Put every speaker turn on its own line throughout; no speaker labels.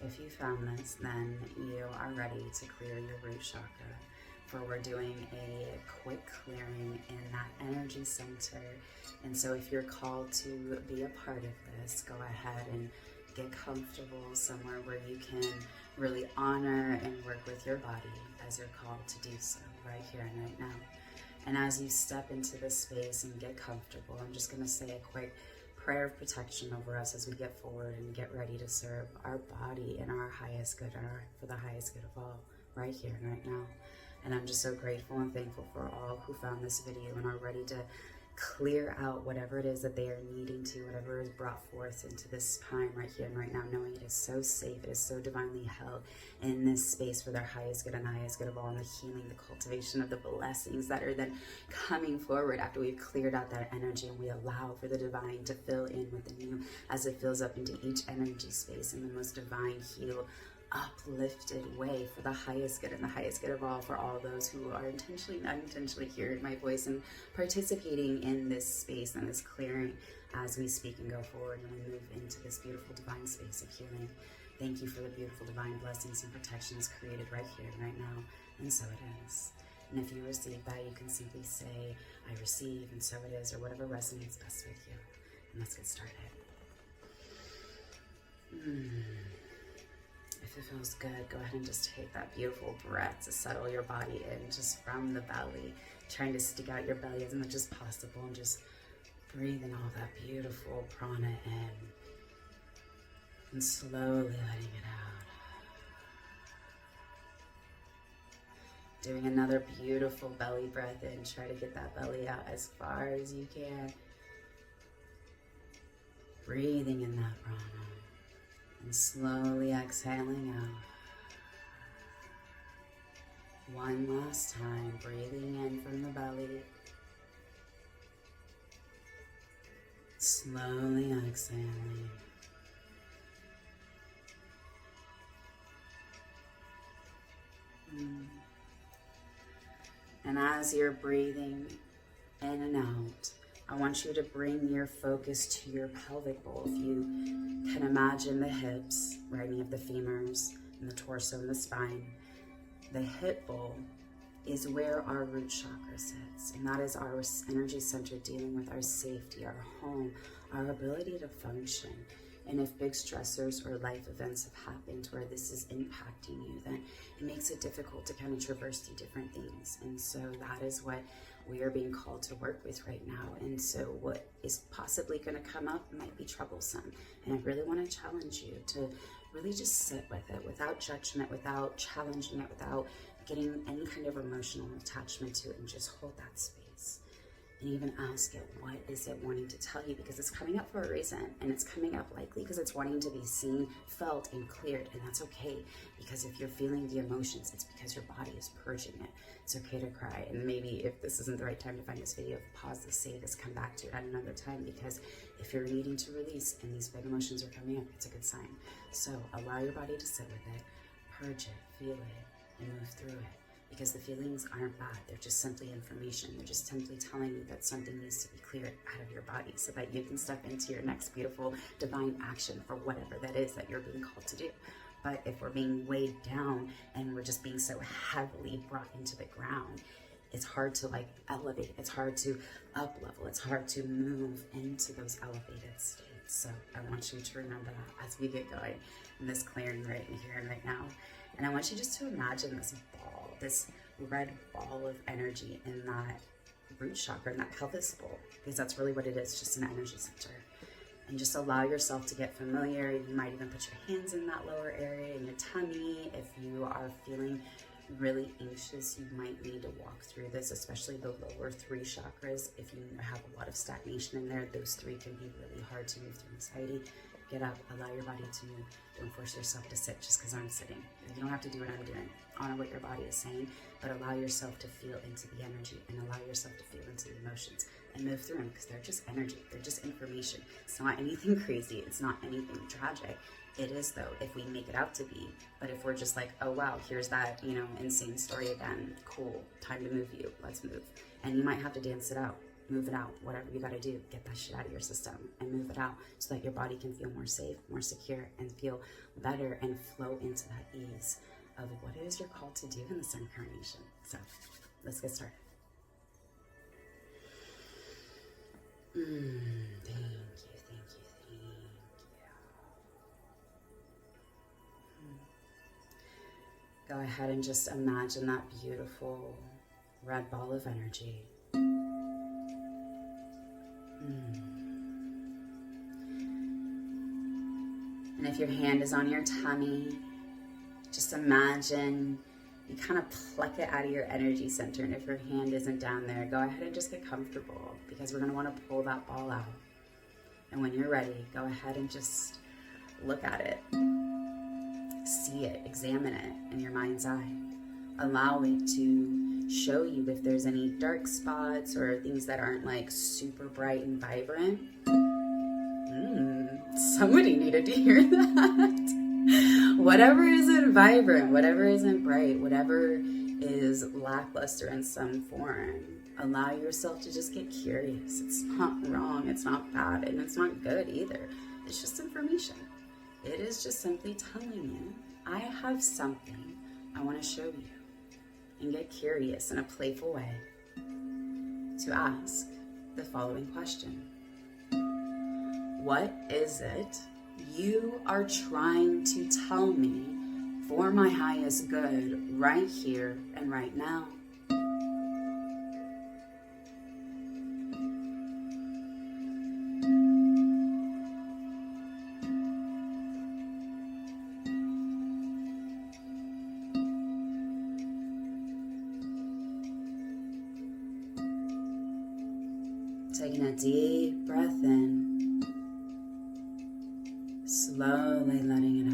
If you found this, then you are ready to clear your root chakra. For we're doing a quick clearing in that energy center. And so if you're called to be a part of this, go ahead and get comfortable somewhere where you can really honor and work with your body as you're called to do so right here and right now. And as you step into this space and get comfortable, I'm just going to say a quick prayer of protection over us as we get forward and get ready to serve our body and our highest good, for the highest good of all, right here and right now. And I'm just so grateful and thankful for all who found this video and are ready to clear out whatever it is that they are needing to, whatever is brought forth into this time right here and right now, knowing it is so safe, it is so divinely held in this space for their highest good and highest good of all, and the healing, the cultivation of the blessings that are then coming forward after we've cleared out that energy, and we allow for the divine to fill in with the new as it fills up into each energy space in the most divine, heal, uplifted way for the highest good and the highest good of all, for all those who are intentionally, unintentionally hearing my voice and participating in this space and this clearing as we speak and go forward and we move into this beautiful divine space of healing. Thank you for the beautiful divine blessings and protections created right here and right now, and so it is. And if you receive that, you can simply say, I receive, and so it is, or whatever resonates best with you. And let's get started. If it feels good, go ahead and just take that beautiful breath to settle your body in, just from the belly, trying to stick out your belly as much as possible, and just breathing all that beautiful prana in, and slowly letting it out. Doing another beautiful belly breath in, try to get that belly out as far as you can. Breathing in that prana. And slowly exhaling out. One last time, breathing in from the belly. Slowly exhaling. And as you're breathing in and out, I want you to bring your focus to your pelvic bowl. If you can imagine the hips, right? You have the femurs and the torso and the spine. The hip bowl is where our root chakra sits, and that is our energy center dealing with our safety, our home, our ability to function. And if big stressors or life events have happened where this is impacting you, then it makes it difficult to kind of traverse through different things. And so that is what we are being called to work with right now. And so what is possibly going to come up might be troublesome. And I really want to challenge you to really just sit with it without judgment, without challenging it, without getting any kind of emotional attachment to it, and just hold that space. And even ask it, what is it wanting to tell you? Because it's coming up for a reason, and it's coming up likely because it's wanting to be seen, felt, and cleared. And that's okay, because if you're feeling the emotions, it's because your body is purging it. It's okay to cry. And maybe if this isn't the right time to find this video, pause this, save this, come back to it at another time, because if you're needing to release and these big emotions are coming up, it's a good sign. So allow your body to sit with it, purge it, feel it, and move through it. Because the feelings aren't bad, they're just simply information. They're just simply telling you that something needs to be cleared out of your body so that you can step into your next beautiful divine action for whatever that is that you're being called to do. But if we're being weighed down and we're just being so heavily brought into the ground, it's hard to elevate, it's hard to up level, it's hard to move into those elevated states. So I want you to remember that as we get going in this clearing right here and right now. And I want you just to imagine this ball, this red ball of energy in that root chakra, in that pelvis bowl, because that's really what it is, just an energy center. And just allow yourself to get familiar. You might even put your hands in that lower area, in your tummy. If you are feeling really anxious, you might need to walk through this, especially the lower three chakras. If you have a lot of stagnation in there, those three can be really hard to move through anxiety. Get up, allow your body to move. Don't force yourself to sit just because I'm sitting. You don't have to do what I'm doing. Honor what your body is saying, but allow yourself to feel into the energy and allow yourself to feel into the emotions and move through them, because they're just energy. They're just information. It's not anything crazy. It's not anything tragic. It is, though, if we make it out to be. But if we're just like, oh, wow, here's that, insane story again. Cool. Time to move you. Let's move. And you might have to dance it out. move it out. Whatever you got to do, get that shit out of your system and move it out so that your body can feel more safe, more secure, and feel better and flow into that ease of what it is you're called to do in this incarnation. So let's get started. Thank you. Go ahead and just imagine that beautiful red ball of energy. And if your hand is on your tummy, just imagine you kind of pluck it out of your energy center. And if your hand isn't down there, go ahead and just get comfortable, because we're going to want to pull that ball out. And when you're ready, go ahead and just look at it, see it, examine it in your mind's eye. Allow it to show you if there's any dark spots or things that aren't like super bright and vibrant. Somebody needed to hear that. Whatever isn't vibrant, whatever isn't bright, whatever is lackluster in some form, allow yourself to just get curious. It's not wrong, it's not bad, and it's not good either. It's just information. It is just simply telling you, I have something I want to show you. And get curious in a playful way to ask the following question. What is it you are trying to tell me for my highest good right here and right now? Taking a deep breath in, slowly letting it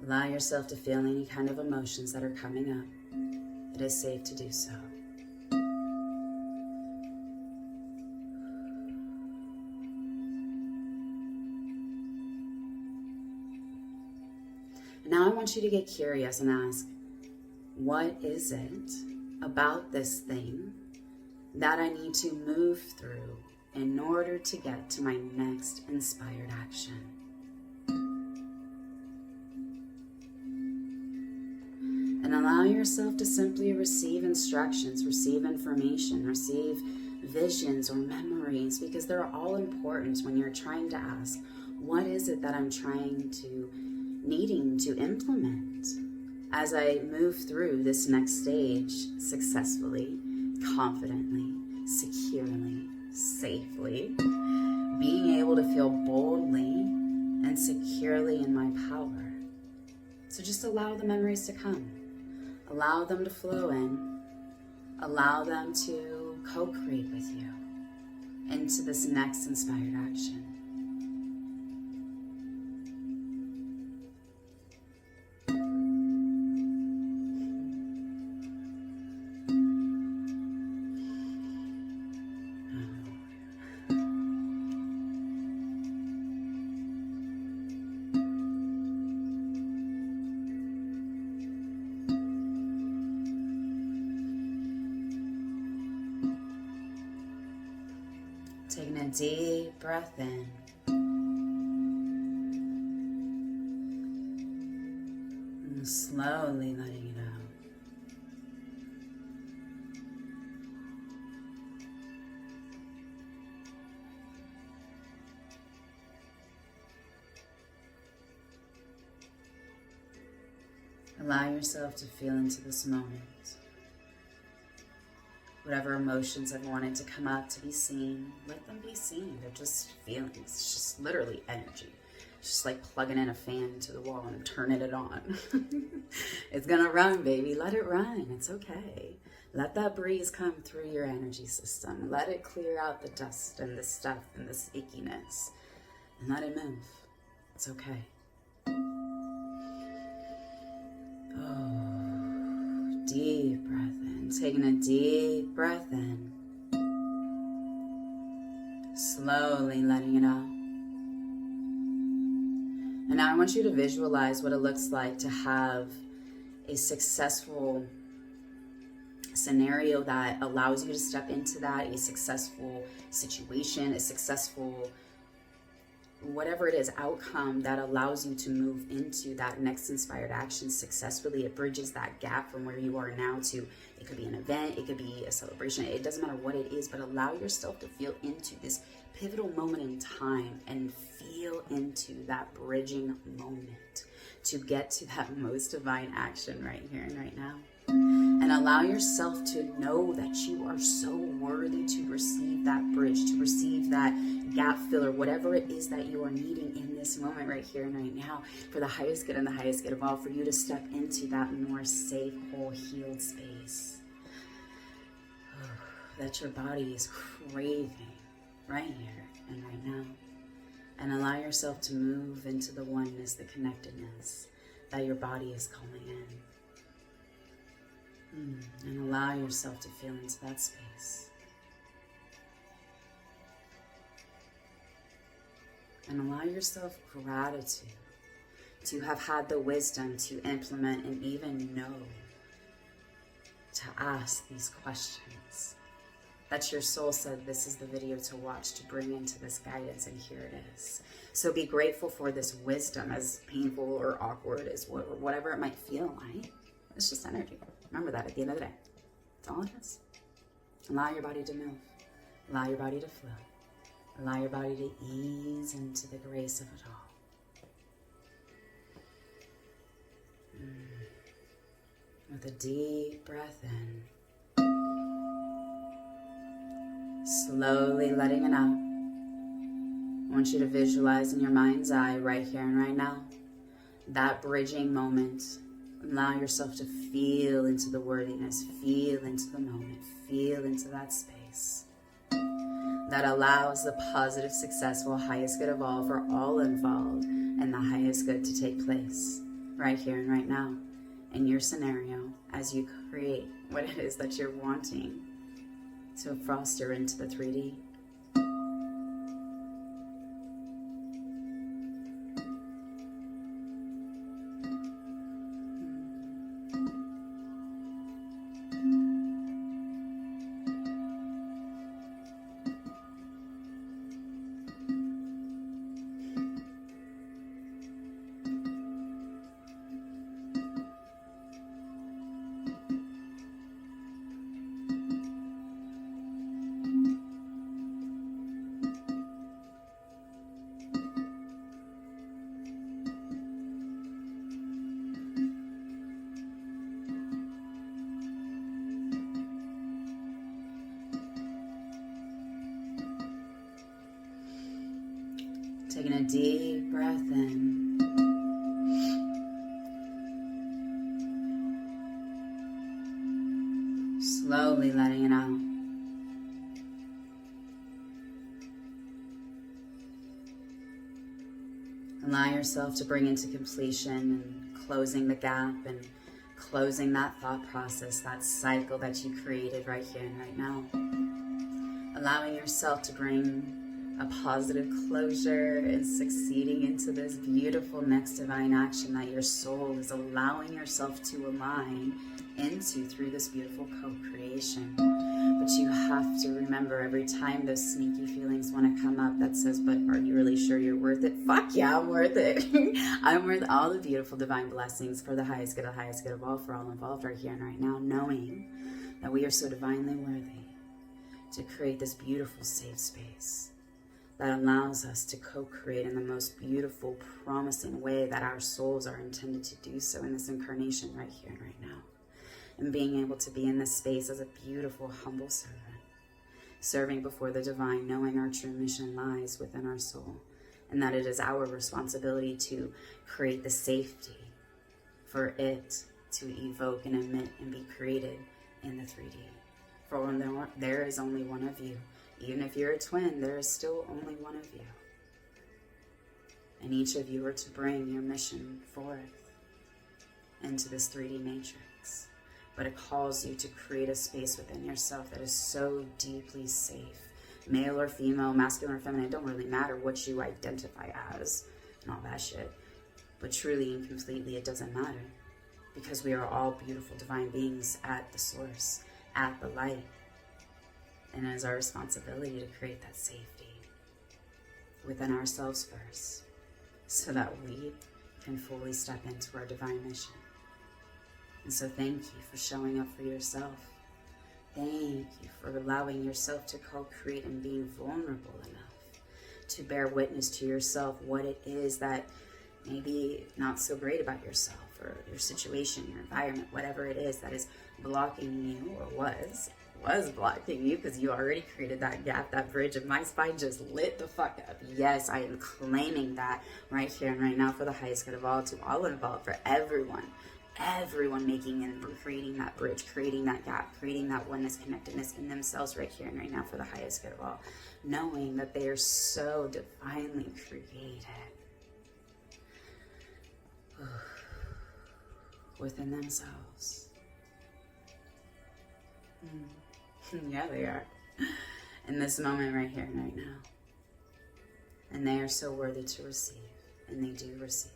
out. Allow yourself to feel any kind of emotions that are coming up. It is safe to do so. And now I want you to get curious and ask, what is it about this thing that I need to move through in order to get to my next inspired action? And allow yourself to simply receive instructions, receive information, receive visions or memories, because they're all important when you're trying to ask, what is it that I'm needing to implement as I move through this next stage successfully, confidently, securely, safely, being able to feel boldly and securely in my power. So just allow the memories to come. Allow them to flow in. Allow them to co-create with you into this next inspired action. Taking a deep breath in. And slowly letting it out. Allow yourself to feel into this moment. Whatever emotions have wanted to come up to be seen, let them be seen. They're just feelings. It's just literally energy. It's just like plugging in a fan to the wall and turning it on. It's gonna run, baby. Let it run. It's okay. Let that breeze come through your energy system. Let it clear out the dust and the stuff and this ickiness. And let it move. It's okay. Oh, deep breath in. Taking a deep breath in. Slowly letting it out. And now I want you to visualize what it looks like to have a successful scenario that allows you to step into that, a successful situation, a successful whatever it is, outcome that allows you to move into that next inspired action successfully. It bridges that gap from where you are now to, it could be an event, it could be a celebration, it doesn't matter what it is, but allow yourself to feel into this pivotal moment in time and feel into that bridging moment to get to that most divine action right here and right now. And allow yourself to know that you are so worthy to receive that bridge, to receive that gap filler, whatever it is that you are needing in this moment right here and right now, for the highest good and the highest good of all, for you to step into that more safe, whole, healed space that your body is craving right here and right now. And allow yourself to move into the oneness, the connectedness that your body is calling in. And allow yourself to feel into that space. And allow yourself gratitude to have had the wisdom to implement and even know to ask these questions. That your soul said this is the video to watch to bring into this guidance, and here it is. So be grateful for this wisdom, as painful or awkward as whatever it might feel like. It's just energy. Remember that at the end of the day. That's all it is. Allow your body to move. Allow your body to flow. Allow your body to ease into the grace of it all. With a deep breath in. Slowly letting it out. I want you to visualize in your mind's eye right here and right now that bridging moment. Allow yourself to feel into the worthiness, feel into the moment, feel into that space that allows the positive, successful, highest good of all for all involved and the highest good to take place right here and right now in your scenario as you create what it is that you're wanting to foster into the 3D. Taking a deep breath in. Slowly letting it out. Allow yourself to bring into completion and closing the gap and closing that thought process, that cycle that you created right here and right now. Allowing yourself to bring a positive closure and succeeding into this beautiful next divine action that your soul is allowing yourself to align into through this beautiful co-creation. But you have to remember every time those sneaky feelings want to come up that says, but are you really sure you're worth it? Fuck yeah, I'm worth it. I'm worth all the beautiful divine blessings for the highest good of all, for all involved right here and right now, knowing that we are so divinely worthy to create this beautiful safe space that allows us to co-create in the most beautiful, promising way that our souls are intended to do so in this incarnation right here and right now. And being able to be in this space as a beautiful, humble servant, serving before the divine, knowing our true mission lies within our soul, and that it is our responsibility to create the safety for it to evoke and emit and be created in the 3D. For there is only one of you. Even if you're a twin, there is still only one of you. And each of you are to bring your mission forth into this 3D matrix. But it calls you to create a space within yourself that is so deeply safe. Male or female, masculine or feminine, it don't really matter what you identify as and all that shit. But truly and completely, it doesn't matter. Because we are all beautiful divine beings at the source. at the light. And it is our responsibility to create that safety within ourselves first, so that we can fully step into our divine mission. And so thank you for showing up for yourself. Thank you for allowing yourself to co-create and being vulnerable enough to bear witness to yourself what it is that maybe not so great about yourself, or your situation, your environment, whatever it is that is blocking you, or was blocking you, because you already created that gap, that bridge, and my spine just lit the fuck up. Yes, I am claiming that right here and right now for the highest good of all, to all involved, for everyone making and creating that bridge, creating that gap, creating that oneness, connectedness in themselves right here and right now for the highest good of all, knowing that they are so divinely created within themselves. Yeah, they are. In this moment right here and right now. And they are so worthy to receive. And they do receive.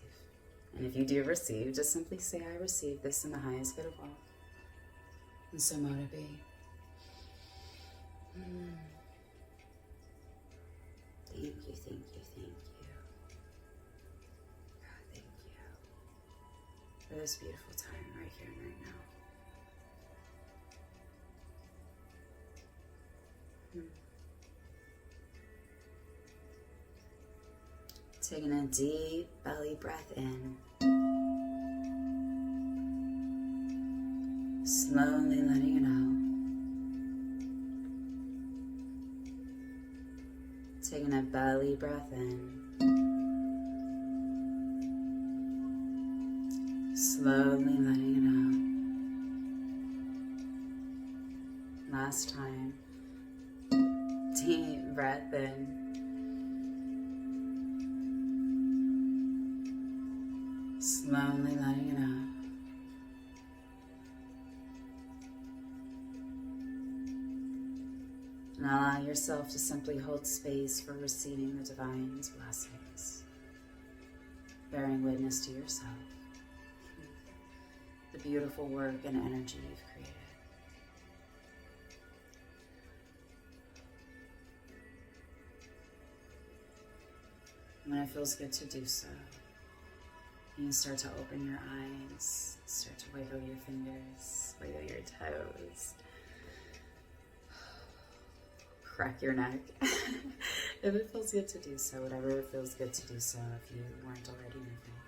And if you do receive, just simply say, I receive this in the highest good of all. And so mote it be. Thank you, thank you, thank you. God, thank you for this beautiful time right here and right now. Taking a deep belly breath in. Slowly letting it out. Taking a belly breath in. Slowly letting it out. Last time. Deep breath in. Slowly letting it out. And allow yourself to simply hold space for receiving the divine's blessings, bearing witness to yourself, the beautiful work and energy you've created. When it feels good to do so, you start to open your eyes, start to wiggle your fingers, wiggle your toes, crack your neck. If it feels good to do so, whatever it feels good to do so, if you weren't already moving.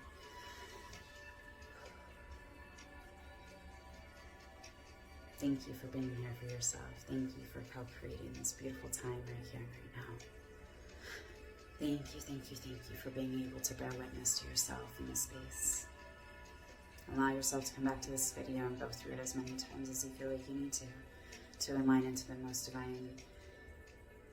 Thank you for being here for yourself. Thank you for co-creating this beautiful time right here and right now. Thank you, thank you, thank you for being able to bear witness to yourself in this space. Allow yourself to come back to this video and go through it as many times as you feel like you need to align into the most divine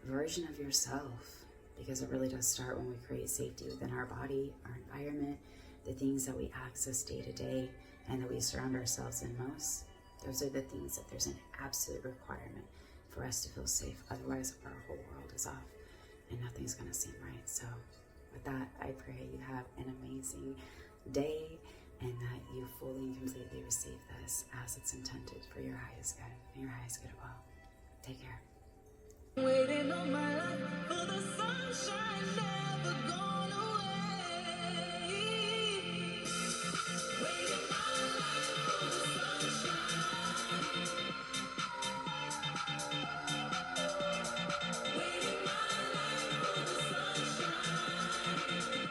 version of yourself, because it really does start when we create safety within our body, our environment, the things that we access day to day and that we surround ourselves in most. Those are the things that there's an absolute requirement for us to feel safe. Otherwise, our whole world is off and nothing's going to seem right. So with that, I pray you have an amazing day and that you fully and completely receive this as it's intended for your highest good and your highest good of all. Take care. Waiting on my life for the sun.